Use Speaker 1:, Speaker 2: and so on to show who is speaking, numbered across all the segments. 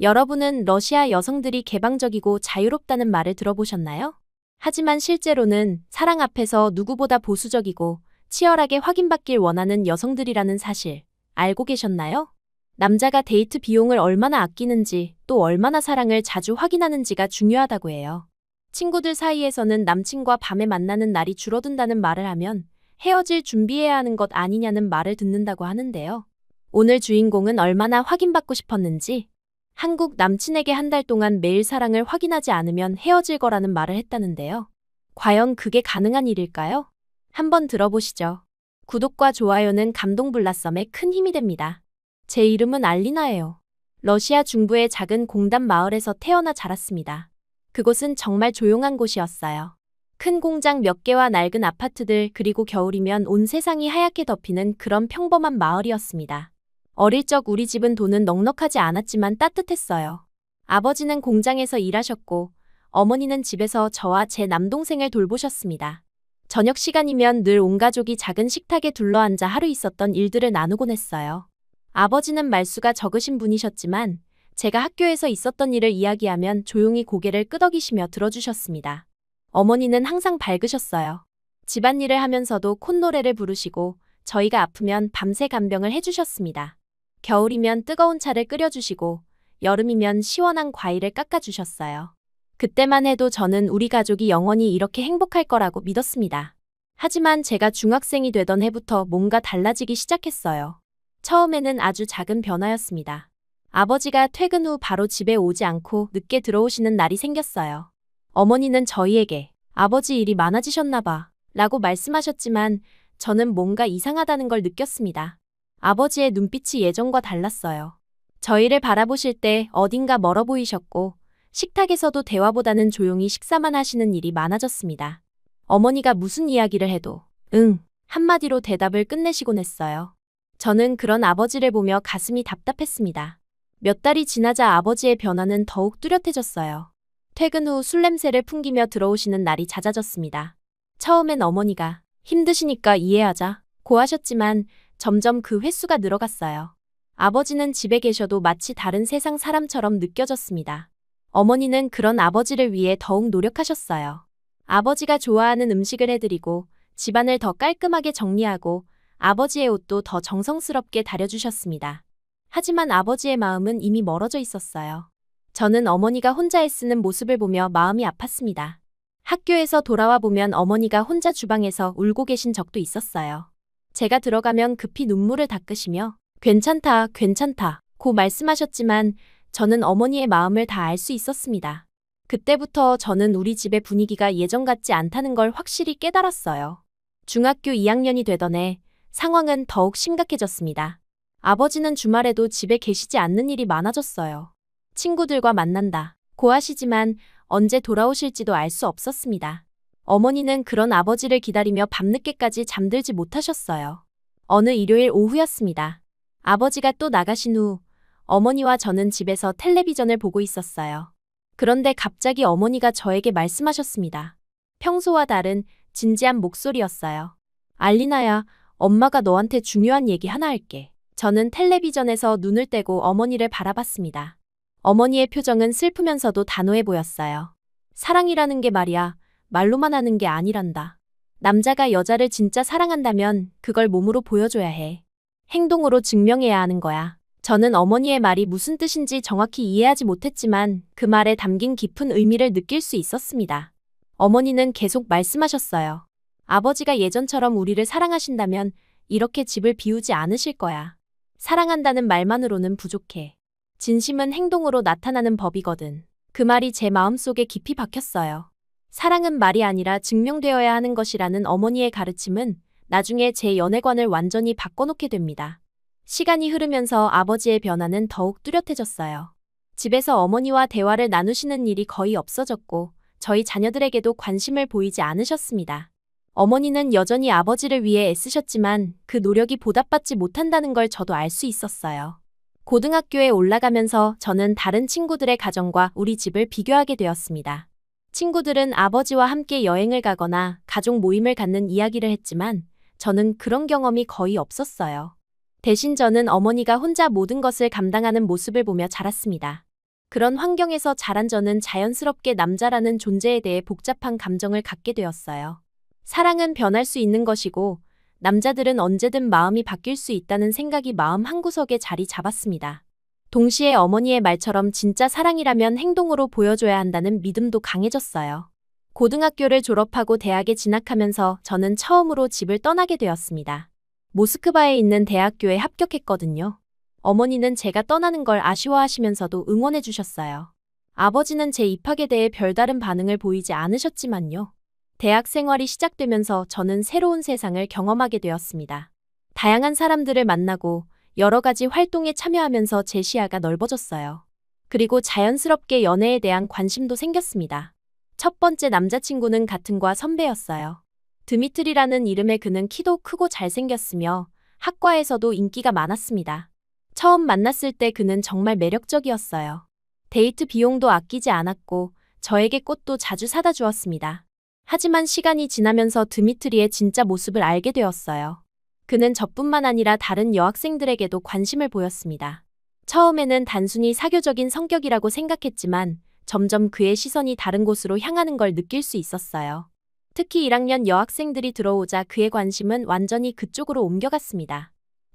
Speaker 1: 여러분은 러시아 여성들이 개방적이고 자유롭다는 말을 들어보셨나요? 하지만 실제로는 사랑 앞에서 누구보다 보수적이고 치열하게 확인받길 원하는 여성들이라는 사실 알고 계셨나요? 남자가 데이트 비용을 얼마나 아끼는지 또 얼마나 사랑을 자주 확인하는지가 중요하다고 해요. 친구들 사이에서는 남친과 밤에 만나는 날이 줄어든다는 말을 하면 헤어질 준비해야 하는 것 아니냐는 말을 듣는다고 하는데요. 오늘 주인공은 얼마나 확인받고 싶었는지 한국 남친에게 한 달 동안 매일 사랑을 확인하지 않으면 헤어질 거라는 말을 했다는데요. 과연 그게 가능한 일일까요? 한번 들어보시죠. 구독과 좋아요는 감동블라썸에 큰 힘이 됩니다. 제 이름은 알리나예요. 러시아 중부의 작은 공단 마을에서 태어나 자랐습니다. 그곳은 정말 조용한 곳이었어요. 큰 공장 몇 개와 낡은 아파트들 그리고 겨울이면 온 세상이 하얗게 덮이는 그런 평범한 마을이었습니다. 어릴 적 우리 집은 돈은 넉넉하지 않았지만 따뜻했어요. 아버지는 공장에서 일하셨고 어머니는 집에서 저와 제 남동생을 돌보셨습니다. 저녁 시간이면 늘 온 가족이 작은 식탁에 둘러앉아 하루 있었던 일들을 나누곤 했어요. 아버지는 말수가 적으신 분이셨지만 제가 학교에서 있었던 일을 이야기하면 조용히 고개를 끄덕이시며 들어주셨습니다. 어머니는 항상 밝으셨어요. 집안일을 하면서도 콧노래를 부르시고 저희가 아프면 밤새 간병을 해주셨습니다. 겨울이면 뜨거운 차를 끓여주시고 여름이면 시원한 과일을 깎아주셨어요. 그때만 해도 저는 우리 가족이 영원히 이렇게 행복할 거라고 믿었습니다. 하지만 제가 중학생이 되던 해부터 뭔가 달라지기 시작했어요. 처음에는 아주 작은 변화였습니다. 아버지가 퇴근 후 바로 집에 오지 않고 늦게 들어오시는 날이 생겼어요. 어머니는 저희에게 아버지 일이 많아지셨나 봐 라고 말씀하셨지만 저는 뭔가 이상하다는 걸 느꼈습니다. 아버지의 눈빛이 예전과 달랐어요. 저희를 바라보실 때 어딘가 멀어 보이셨고 식탁에서도 대화보다는 조용히 식사만 하시는 일이 많아졌습니다. 어머니가 무슨 이야기를 해도 응 한마디로 대답을 끝내시곤 했어요. 저는 그런 아버지를 보며 가슴이 답답했습니다. 몇 달이 지나자 아버지의 변화는 더욱 뚜렷해졌어요. 퇴근 후 술 냄새를 풍기며 들어오시는 날이 잦아졌습니다. 처음엔 어머니가 힘드시니까 이해하자 고 하셨지만 점점 그 횟수가 늘어갔어요. 아버지는 집에 계셔도 마치 다른 세상 사람처럼 느껴졌습니다. 어머니는 그런 아버지를 위해 더욱 노력하셨어요. 아버지가 좋아하는 음식을 해드리고 집안을 더 깔끔하게 정리하고 아버지의 옷도 더 정성스럽게 다려주셨습니다. 하지만 아버지의 마음은 이미 멀어져 있었어요. 저는 어머니가 혼자 애쓰는 모습을 보며 마음이 아팠습니다. 학교에서 돌아와 보면 어머니가 혼자 주방에서 울고 계신 적도 있었어요. 제가 들어가면 급히 눈물을 닦으시며 괜찮다, 괜찮다 고 말씀하셨지만 저는 어머니의 마음을 다 알 수 있었습니다. 그때부터 저는 우리 집의 분위기가 예전 같지 않다는 걸 확실히 깨달았어요. 중학교 2학년이 되던 해 상황은 더욱 심각해졌습니다. 아버지는 주말에도 집에 계시지 않는 일이 많아졌어요. 친구들과 만난다 고 하시지만 언제 돌아오실지도 알 수 없었습니다. 어머니는 그런 아버지를 기다리며 밤늦게까지 잠들지 못하셨어요. 어느 일요일 오후였습니다. 아버지가 또 나가신 후 어머니와 저는 집에서 텔레비전을 보고 있었어요. 그런데 갑자기 어머니가 저에게 말씀하셨습니다. 평소와 다른 진지한 목소리였어요. 알리나야, 엄마가 너한테 중요한 얘기 하나 할게. 저는 텔레비전에서 눈을 떼고 어머니를 바라봤습니다. 어머니의 표정은 슬프면서도 단호해 보였어요. 사랑이라는 게 말이야, 말로만 하는 게 아니란다. 남자가 여자를 진짜 사랑한다면 그걸 몸으로 보여줘야 해. 행동으로 증명해야 하는 거야. 저는 어머니의 말이 무슨 뜻인지 정확히 이해하지 못했지만 그 말에 담긴 깊은 의미를 느낄 수 있었습니다. 어머니는 계속 말씀하셨어요. 아버지가 예전처럼 우리를 사랑하신다면 이렇게 집을 비우지 않으실 거야. 사랑한다는 말만으로는 부족해. 진심은 행동으로 나타나는 법이거든. 그 말이 제 마음속에 깊이 박혔어요. 사랑은 말이 아니라 증명되어야 하는 것이라는 어머니의 가르침은 나중에 제 연애관을 완전히 바꿔놓게 됩니다. 시간이 흐르면서 아버지의 변화는 더욱 뚜렷해졌어요. 집에서 어머니와 대화를 나누시는 일이 거의 없어졌고 저희 자녀들에게도 관심을 보이지 않으셨습니다. 어머니는 여전히 아버지를 위해 애쓰셨지만 그 노력이 보답받지 못한다는 걸 저도 알 수 있었어요. 고등학교에 올라가면서 저는 다른 친구들의 가정과 우리 집을 비교하게 되었습니다. 친구들은 아버지와 함께 여행을 가거나 가족 모임을 갖는 이야기를 했지만 저는 그런 경험이 거의 없었어요. 대신 저는 어머니가 혼자 모든 것을 감당하는 모습을 보며 자랐습니다. 그런 환경에서 자란 저는 자연스럽게 남자라는 존재에 대해 복잡한 감정을 갖게 되었어요. 사랑은 변할 수 있는 것이고, 남자들은 언제든 마음이 바뀔 수 있다는 생각이 마음 한구석에 자리 잡았습니다. 동시에 어머니의 말처럼 진짜 사랑이라면 행동으로 보여줘야 한다는 믿음도 강해졌어요. 고등학교를 졸업하고 대학에 진학하면서 저는 처음으로 집을 떠나게 되었습니다. 모스크바에 있는 대학교에 합격했거든요. 어머니는 제가 떠나는 걸 아쉬워하시면서도 응원해 주셨어요. 아버지는 제 입학에 대해 별다른 반응을 보이지 않으셨지만요. 대학 생활이 시작되면서 저는 새로운 세상을 경험하게 되었습니다. 다양한 사람들을 만나고 여러 가지 활동에 참여하면서 제 시야가 넓어졌어요. 그리고 자연스럽게 연애에 대한 관심도 생겼습니다. 첫 번째 남자친구는 같은 과 선배였어요. 드미트리라는 이름의 그는 키도 크고 잘생겼으며 학과에서도 인기가 많았습니다. 처음 만났을 때 그는 정말 매력적이었어요. 데이트 비용도 아끼지 않았고 저에게 꽃도 자주 사다 주었습니다. 하지만 시간이 지나면서 드미트리의 진짜 모습을 알게 되었어요. 그는 저뿐만 아니라 다른 여학생들에게도 관심을 보였습니다. 처음에는 단순히 사교적인 성격이라고 생각했지만 점점 그의 시선이 다른 곳으로 향하는 걸 느낄 수 있었어요. 특히 1학년 여학생들이 들어오자 그의 관심은 완전히 그쪽으로 옮겨갔습니다.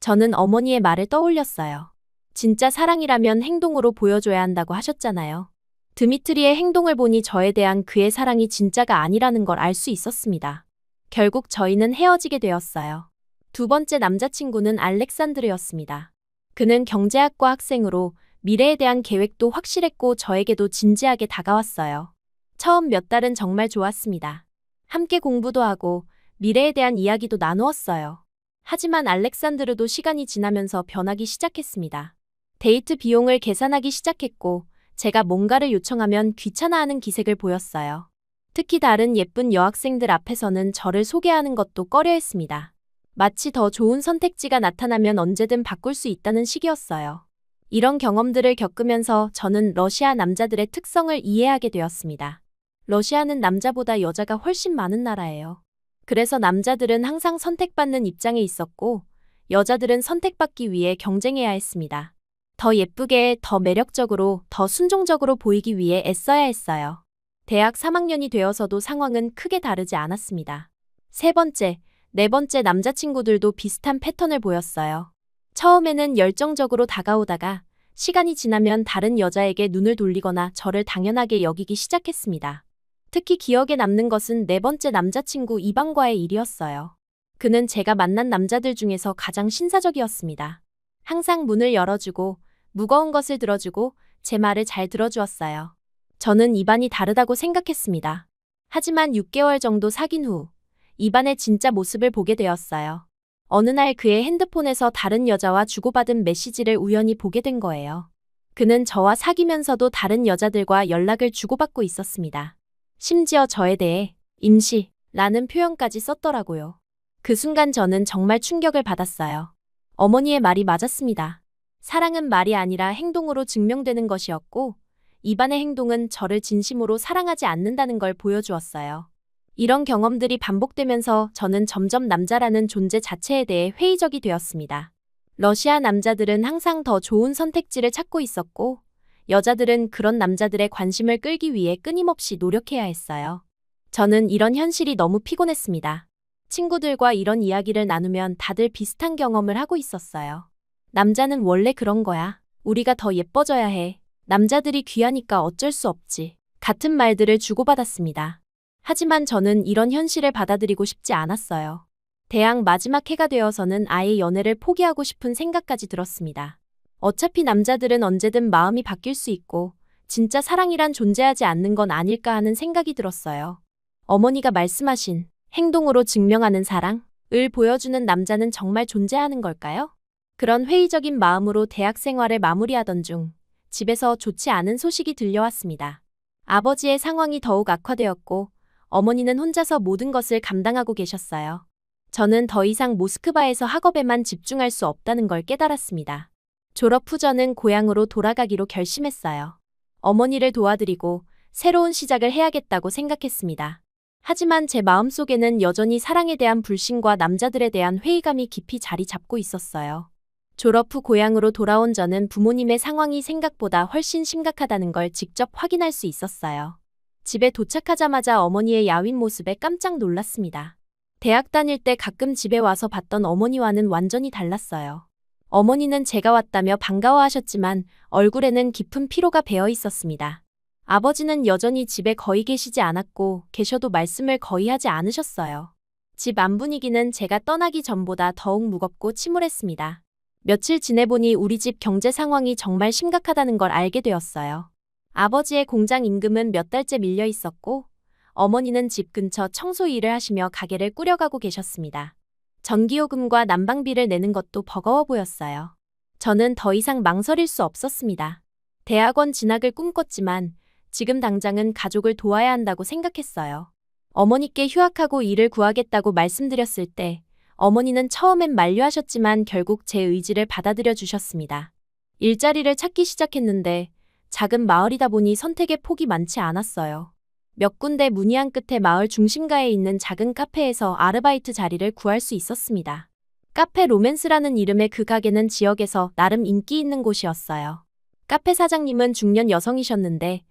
Speaker 1: 저는 어머니의 말을 떠올렸어요. 진짜 사랑이라면 행동으로 보여줘야 한다고 하셨잖아요. 드미트리의 행동을 보니 저에 대한 그의 사랑이 진짜가 아니라는 걸 알 수 있었습니다. 결국 저희는 헤어지게 되었어요. 두 번째 남자친구는 알렉산드르였습니다. 그는 경제학과 학생으로 미래에 대한 계획도 확실했고 저에게도 진지하게 다가왔어요. 처음 몇 달은 정말 좋았습니다. 함께 공부도 하고 미래에 대한 이야기도 나누었어요. 하지만 알렉산드르도 시간이 지나면서 변하기 시작했습니다. 데이트 비용을 계산하기 시작했고 제가 뭔가를 요청하면 귀찮아하는 기색을 보였어요. 특히 다른 예쁜 여학생들 앞에서는 저를 소개하는 것도 꺼려했습니다. 마치 더 좋은 선택지가 나타나면 언제든 바꿀 수 있다는 식이었어요. 이런 경험들을 겪으면서 저는 러시아 남자들의 특성을 이해하게 되었습니다. 러시아는 남자보다 여자가 훨씬 많은 나라예요. 그래서 남자들은 항상 선택받는 입장에 있었고 여자들은 선택받기 위해 경쟁해야 했습니다. 더 예쁘게, 더 매력적으로, 더 순종적으로 보이기 위해 애써야 했어요. 대학 3학년이 되어서도 상황은 크게 다르지 않았습니다. 세 번째, 네 번째 남자친구들도 비슷한 패턴을 보였어요. 처음에는 열정적으로 다가오다가 시간이 지나면 다른 여자에게 눈을 돌리거나 저를 당연하게 여기기 시작했습니다. 특히 기억에 남는 것은 네 번째 남자친구 이방과의 일이었어요. 그는 제가 만난 남자들 중에서 가장 신사적이었습니다. 항상 문을 열어주고 무거운 것을 들어주고 제 말을 잘 들어주었어요. 저는 이반이 다르다고 생각했습니다. 하지만 6개월 정도 사귄 후 이반의 진짜 모습을 보게 되었어요. 어느 날 그의 핸드폰에서 다른 여자와 주고받은 메시지를 우연히 보게 된 거예요. 그는 저와 사귀면서도 다른 여자들과 연락을 주고받고 있었습니다. 심지어 저에 대해 임시라는 표현까지 썼더라고요. 그 순간 저는 정말 충격을 받았어요. 어머니의 말이 맞았습니다. 사랑은 말이 아니라 행동으로 증명되는 것이었고 이반의 행동은 저를 진심으로 사랑하지 않는다는 걸 보여주었어요. 이런 경험들이 반복되면서 저는 점점 남자라는 존재 자체에 대해 회의적이 되었습니다. 러시아 남자들은 항상 더 좋은 선택지를 찾고 있었고 여자들은 그런 남자들의 관심을 끌기 위해 끊임없이 노력해야 했어요. 저는 이런 현실이 너무 피곤했습니다. 친구들과 이런 이야기를 나누면 다들 비슷한 경험을 하고 있었어요. 남자는 원래 그런 거야. 우리가 더 예뻐져야 해. 남자들이 귀하니까 어쩔 수 없지. 같은 말들을 주고받았습니다. 하지만 저는 이런 현실을 받아들이고 싶지 않았어요. 대학 마지막 해가 되어서는 아예 연애를 포기하고 싶은 생각까지 들었습니다. 어차피 남자들은 언제든 마음이 바뀔 수 있고 진짜 사랑이란 존재하지 않는 건 아닐까 하는 생각이 들었어요. 어머니가 말씀하신 행동으로 증명하는 사랑을 보여주는 남자는 정말 존재하는 걸까요? 그런 회의적인 마음으로 대학 생활을 마무리하던 중 집에서 좋지 않은 소식이 들려왔습니다. 아버지의 상황이 더욱 악화되었고 어머니는 혼자서 모든 것을 감당하고 계셨어요. 저는 더 이상 모스크바에서 학업에만 집중할 수 없다는 걸 깨달았습니다. 졸업 후 저는 고향으로 돌아가기로 결심했어요. 어머니를 도와드리고 새로운 시작을 해야겠다고 생각했습니다. 하지만 제 마음속에는 여전히 사랑에 대한 불신과 남자들에 대한 회의감이 깊이 자리 잡고 있었어요. 졸업 후 고향으로 돌아온 저는 부모님의 상황이 생각보다 훨씬 심각하다는 걸 직접 확인할 수 있었어요. 집에 도착하자마자 어머니의 야윈 모습에 깜짝 놀랐습니다. 대학 다닐 때 가끔 집에 와서 봤던 어머니와는 완전히 달랐어요. 어머니는 제가 왔다며 반가워하셨지만 얼굴에는 깊은 피로가 배어 있었습니다. 아버지는 여전히 집에 거의 계시지 않았고 계셔도 말씀을 거의 하지 않으셨어요. 집 안 분위기는 제가 떠나기 전보다 더욱 무겁고 침울했습니다. 며칠 지내보니 우리 집 경제 상황이 정말 심각하다는 걸 알게 되었어요. 아버지의 공장 임금은 몇 달째 밀려 있었고 어머니는 집 근처 청소 일을 하시며 가게를 꾸려가고 계셨습니다. 전기요금과 난방비를 내는 것도 버거워 보였어요. 저는 더 이상 망설일 수 없었습니다. 대학원 진학을 꿈꿨지만 지금 당장은 가족을 도와야 한다고 생각했어요. 어머니께 휴학하고 일을 구하겠다고 말씀드렸을 때 어머니는 처음엔 만류하셨지만 결국 제 의지를 받아들여 주셨습니다. 일자리를 찾기 시작했는데 작은 마을이다 보니 선택의 폭이 많지 않았어요. 몇 군데 문의한 끝에 마을 중심가에 있는 작은 카페에서 아르바이트 자리를 구할 수 있었습니다. 카페 로맨스라는 이름의 그 가게는 지역에서 나름 인기 있는 곳이었어요. 카페 사장님은 중년 여성이셨는데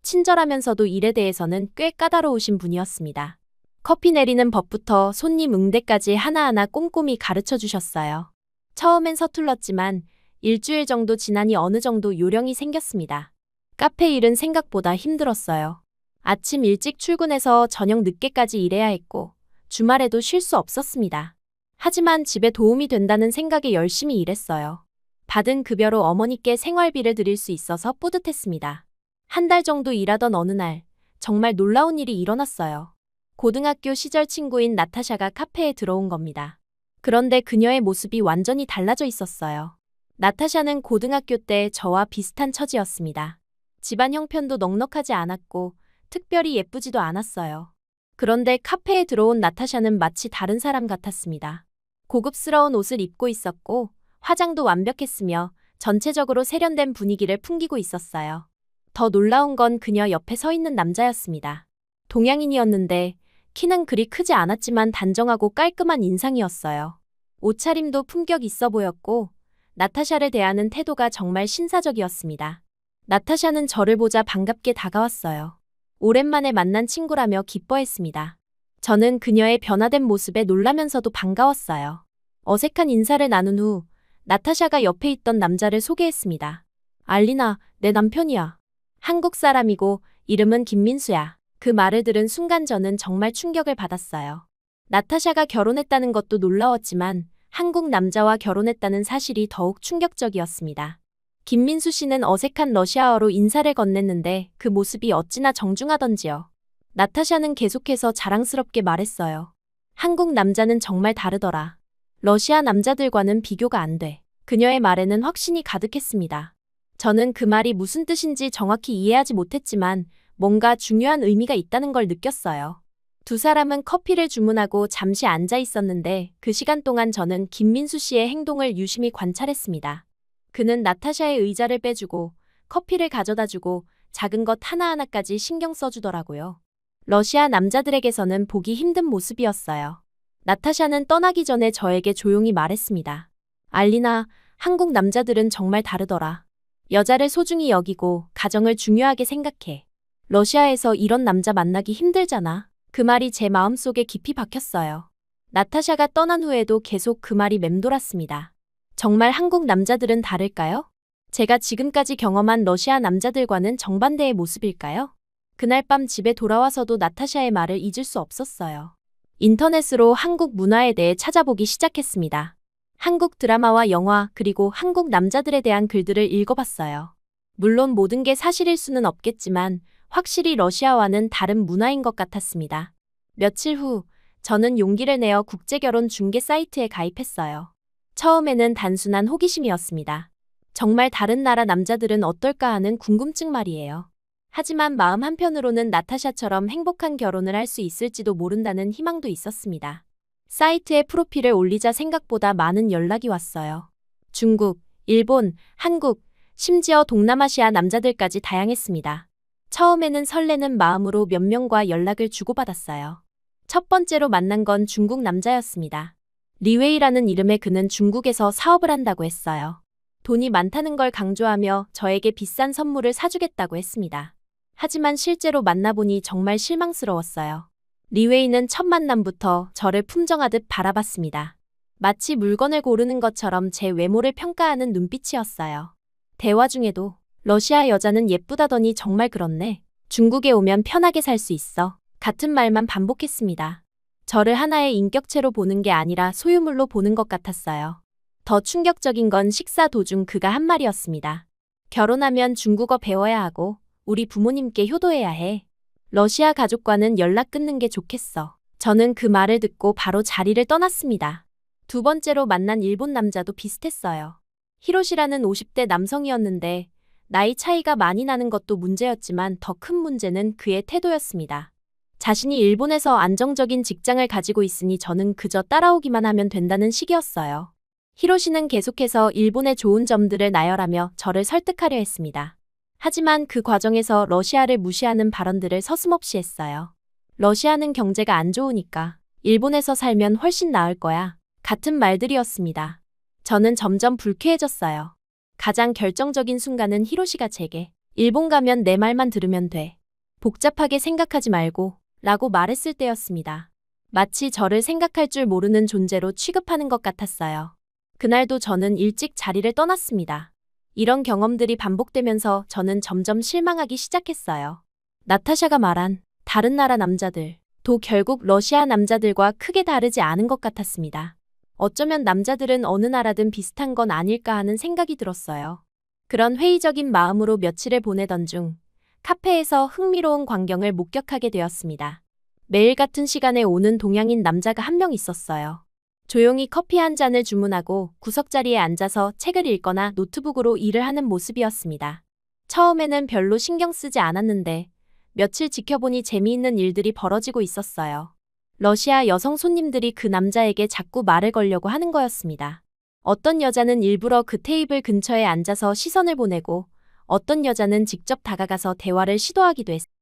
Speaker 1: 친절하면서도 일에 대해서는 꽤 까다로우신 분이었습니다. 커피 내리는 법부터 손님 응대까지 하나하나 꼼꼼히 가르쳐 주셨어요. 처음엔 서툴렀지만 일주일 정도 지나니 어느 정도 요령이 생겼습니다. 카페 일은 생각보다 힘들었어요. 아침 일찍 출근해서 저녁 늦게까지 일해야 했고 주말에도 쉴 수 없었습니다. 하지만 집에 도움이 된다는 생각에 열심히 일했어요. 받은 급여로 어머니께 생활비를 드릴 수 있어서 뿌듯했습니다. 한 달 정도 일하던 어느 날 정말 놀라운 일이 일어났어요. 고등학교 시절 친구인 나타샤가 카페에 들어온 겁니다. 그런데 그녀의 모습이 완전히 달라져 있었어요. 나타샤는 고등학교 때 저와 비슷한 처지였습니다. 집안 형편도 넉넉하지 않았고 특별히 예쁘지도 않았어요. 그런데 카페에 들어온 나타샤는 마치 다른 사람 같았습니다. 고급스러운 옷을 입고 있었고 화장도 완벽했으며 전체적으로 세련된 분위기를 풍기고 있었어요. 더 놀라운 건 그녀 옆에 서 있는 남자였습니다. 동양인이었는데 키는 그리 크지 않았지만 단정하고 깔끔한 인상이었어요. 옷차림도 품격 있어 보였고 나타샤를 대하는 태도가 정말 신사적이었습니다. 나타샤는 저를 보자 반갑게 다가왔어요. 오랜만에 만난 친구라며 기뻐했습니다. 저는 그녀의 변화된 모습에 놀라면서도 반가웠어요. 어색한 인사를 나눈 후 나타샤가 옆에 있던 남자를 소개했습니다. 알리나, 내 남편이야. 한국 사람이고 이름은 김민수야. 그 말을 들은 순간 저는 정말 충격을 받았어요. 나타샤가 결혼했다는 것도 놀라웠지만 한국 남자와 결혼했다는 사실이 더욱 충격적이었습니다. 김민수 씨는 어색한 러시아어로 인사를 건넸는데 그 모습이 어찌나 정중하던지요. 나타샤는 계속해서 자랑스럽게 말했어요. 한국 남자는 정말 다르더라. 러시아 남자들과는 비교가 안 돼. 그녀의 말에는 확신이 가득했습니다. 저는 그 말이 무슨 뜻인지 정확히 이해하지 못했지만 뭔가 중요한 의미가 있다는 걸 느꼈어요. 두 사람은 커피를 주문하고 잠시 앉아 있었는데 그 시간 동안 저는 김민수 씨의 행동을 유심히 관찰했습니다. 그는 나타샤의 의자를 빼주고 커피를 가져다주고 작은 것 하나하나까지 신경 써주더라고요. 러시아 남자들에게서는 보기 힘든 모습이었어요. 나타샤는 떠나기 전에 저에게 조용히 말했습니다. 알리나, 한국 남자들은 정말 다르더라. 여자를 소중히 여기고 가정을 중요하게 생각해. 러시아에서 이런 남자 만나기 힘들잖아. 그 말이 제 마음속에 깊이 박혔어요. 나타샤가 떠난 후에도 계속 그 말이 맴돌았습니다. 정말 한국 남자들은 다를까요? 제가 지금까지 경험한 러시아 남자들과는 정반대의 모습일까요? 그날 밤 집에 돌아와서도 나타샤의 말을 잊을 수 없었어요. 인터넷으로 한국 문화에 대해 찾아보기 시작했습니다. 한국 드라마와 영화 그리고 한국 남자들에 대한 글들을 읽어봤어요. 물론 모든 게 사실일 수는 없겠지만 확실히 러시아와는 다른 문화인 것 같았습니다. 며칠 후 저는 용기를 내어 국제결혼 중개 사이트에 가입했어요. 처음에는 단순한 호기심이었습니다. 정말 다른 나라 남자들은 어떨까 하는 궁금증 말이에요. 하지만 마음 한편으로는 나타샤처럼 행복한 결혼을 할 수 있을지도 모른다는 희망도 있었습니다. 사이트에 프로필을 올리자 생각보다 많은 연락이 왔어요. 중국, 일본, 한국, 심지어 동남아시아 남자들까지 다양했습니다. 처음에는 설레는 마음으로 몇 명과 연락을 주고받았어요. 첫 번째로 만난 건 중국 남자였습니다. 리웨이라는 이름의 그는 중국에서 사업을 한다고 했어요. 돈이 많다는 걸 강조하며 저에게 비싼 선물을 사주겠다고 했습니다. 하지만 실제로 만나보니 정말 실망스러웠어요. 리웨이는 첫 만남부터 저를 품정하듯 바라봤습니다. 마치 물건을 고르는 것처럼 제 외모를 평가하는 눈빛이었어요. 대화 중에도 러시아 여자는 예쁘다더니 정말 그렇네. 중국에 오면 편하게 살 수 있어. 같은 말만 반복했습니다. 저를 하나의 인격체로 보는 게 아니라 소유물로 보는 것 같았어요. 더 충격적인 건 식사 도중 그가 한 말이었습니다. 결혼하면 중국어 배워야 하고 우리 부모님께 효도해야 해. 러시아 가족과는 연락 끊는 게 좋겠어. 저는 그 말을 듣고 바로 자리를 떠났습니다. 두 번째로 만난 일본 남자도 비슷했어요. 히로시라는 50대 남성이었는데 나이 차이가 많이 나는 것도 문제였지만 더 큰 문제는 그의 태도였습니다. 자신이 일본에서 안정적인 직장을 가지고 있으니 저는 그저 따라오기만 하면 된다는 식이었어요. 히로시는 계속해서 일본의 좋은 점들을 나열하며 저를 설득하려 했습니다. 하지만 그 과정에서 러시아를 무시하는 발언들을 서슴없이 했어요. 러시아는 경제가 안 좋으니까 일본에서 살면 훨씬 나을 거야. 같은 말들이었습니다. 저는 점점 불쾌해졌어요. 가장 결정적인 순간은 히로시가 제게 일본 가면 내 말만 들으면 돼. 복잡하게 생각하지 말고 라고 말했을 때였습니다. 마치 저를 생각할 줄 모르는 존재로 취급하는 것 같았어요. 그날도 저는 일찍 자리를 떠났습니다. 이런 경험들이 반복되면서 저는 점점 실망하기 시작했어요. 나타샤가 말한 다른 나라 남자들도 결국 러시아 남자들과 크게 다르지 않은 것 같았습니다. 어쩌면 남자들은 어느 나라든 비슷한 건 아닐까 하는 생각이 들었어요. 그런 회의적인 마음으로 며칠을 보내던 중 카페에서 흥미로운 광경을 목격하게 되었습니다. 매일 같은 시간에 오는 동양인 남자가 한 명 있었어요. 조용히 커피 한 잔을 주문하고 구석자리에 앉아서 책을 읽거나 노트북으로 일을 하는 모습이었습니다. 처음에는 별로 신경 쓰지 않았는데 며칠 지켜보니 재미있는 일들이 벌어지고 있었어요. 러시아 여성 손님들이 그 남자에게 자꾸 말을 걸려고 하는 거였습니다. 어떤 여자는 일부러 그 테이블 근처에 앉아서 시선을 보내고 어떤 여자는 직접 다가가서 대화를 시도하기도 했습니다.